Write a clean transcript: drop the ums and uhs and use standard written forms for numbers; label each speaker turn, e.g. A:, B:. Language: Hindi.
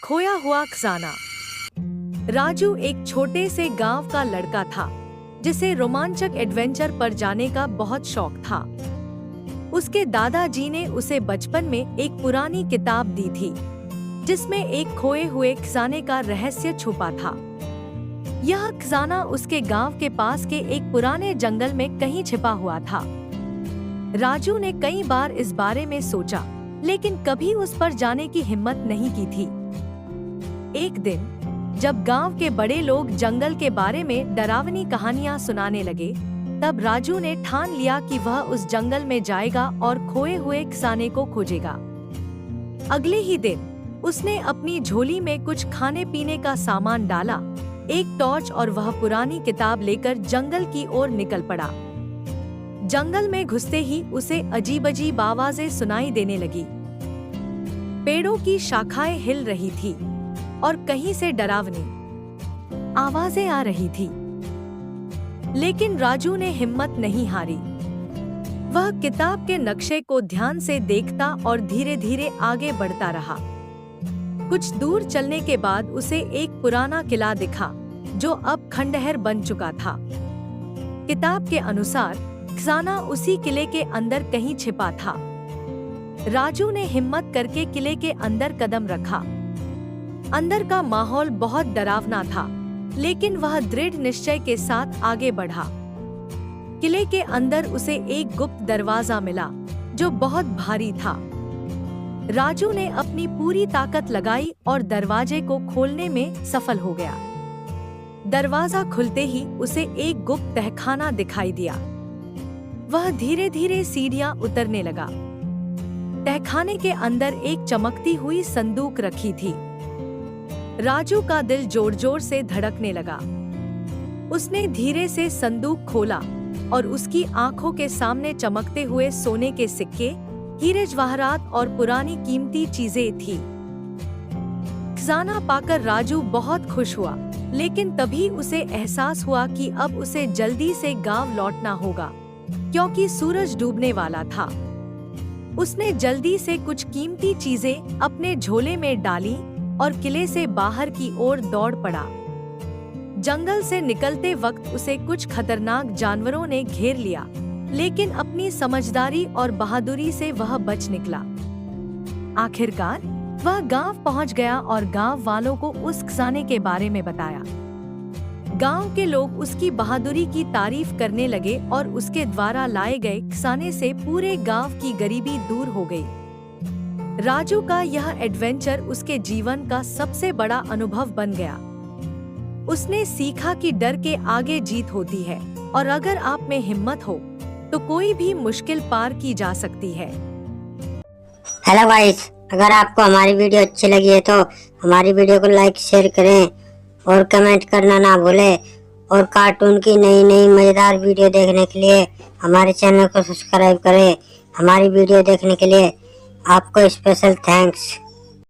A: खोया हुआ खजाना। राजू एक छोटे से गांव का लड़का था जिसे रोमांचक एडवेंचर पर जाने का बहुत शौक था। उसके दादाजी ने उसे बचपन में एक पुरानी किताब दी थी जिसमें एक खोए हुए खजाने का रहस्य छुपा था। यह खजाना उसके गांव के पास के एक पुराने जंगल में कहीं छिपा हुआ था। राजू ने कई बार इस बारे में सोचा, लेकिन कभी उस पर जाने की हिम्मत नहीं की थी। एक दिन जब गांव के बड़े लोग जंगल के बारे में डरावनी कहानियां सुनाने लगे, तब राजू ने ठान लिया कि वह उस जंगल में जाएगा और खोए हुए खजाने को खोजेगा। अगले ही दिन उसने अपनी झोली में कुछ खाने पीने का सामान डाला, एक टॉर्च और वह पुरानी किताब लेकर जंगल की ओर निकल पड़ा। जंगल में घुसते ही उसे अजीब-अजीब आवाजें सुनाई देने लगी। पेड़ों की शाखाएं हिल रही थी और कहीं से डरावनी आवाजें आ रही थी। लेकिन राजू ने हिम्मत नहीं हारी। वह किताब के नक्शे को ध्यान से देखता और धीरे-धीरे आगे बढ़ता रहा। कुछ दूर चलने के बाद उसे एक पुराना किला दिखा जो अब खंडहर बन चुका था। किताब के अनुसार खजाना उसी किले के अंदर कहीं छिपा था। राजू ने हिम्मत करके किले के अंदर कदम रखा। अंदर का माहौल बहुत डरावना था, लेकिन वह दृढ़ निश्चय के साथ आगे बढ़ा। किले के अंदर उसे एक गुप्त दरवाजा मिला जो बहुत भारी था। राजू ने अपनी पूरी ताकत लगाई और दरवाजे को खोलने में सफल हो गया। दरवाजा खुलते ही उसे एक गुप्त तहखाना दिखाई दिया। वह धीरे-धीरे सीढ़ियां उतरने लगा। तहखाने के अंदर एक चमकती हुई संदूक रखी थी। राजू का दिल जोर-जोर से धड़कने लगा। उसने धीरे से संदूक खोला और उसकी आंखों के सामने चमकते हुए सोने के सिक्के, हीरे जवाहरात और पुरानी कीमती चीजें थी। खजाना पाकर राजू बहुत खुश हुआ, लेकिन तभी उसे एहसास हुआ कि अब उसे जल्दी से गांव लौटना होगा, क्योंकि सूरज डूबने वाला था। उसने जल्दी से कुछ कीमती चीजें अपने झोले में डाली और किले से बाहर की ओर दौड़ पड़ा। जंगल से निकलते वक्त उसे कुछ खतरनाक जानवरों ने घेर लिया, लेकिन अपनी समझदारी और बहादुरी से वह बच निकला। आखिरकार वह गांव पहुंच गया और गांव वालों को उस खजाने के बारे में बताया। गांव के लोग उसकी बहादुरी की तारीफ करने लगे और उसके द्वारा लाए गए खजाने से पूरे गांव की गरीबी दूर हो गई। राजू का यह एडवेंचर उसके जीवन का सबसे बड़ा अनुभव बन गया। उसने सीखा कि डर के आगे जीत होती है और अगर आप में हिम्मत हो तो कोई भी मुश्किल पार की जा सकती है।
B: हेलो गाइस, अगर आपको हमारी वीडियो अच्छी लगी है तो हमारी वीडियो को लाइक शेयर करें और कमेंट करना ना भूलें। और कार्टून की नई नई मजेदार वीडियो देखने के लिए हमारे चैनल को सब्सक्राइब करें। हमारी वीडियो देखने के लिए आपको स्पेशल थैंक्स।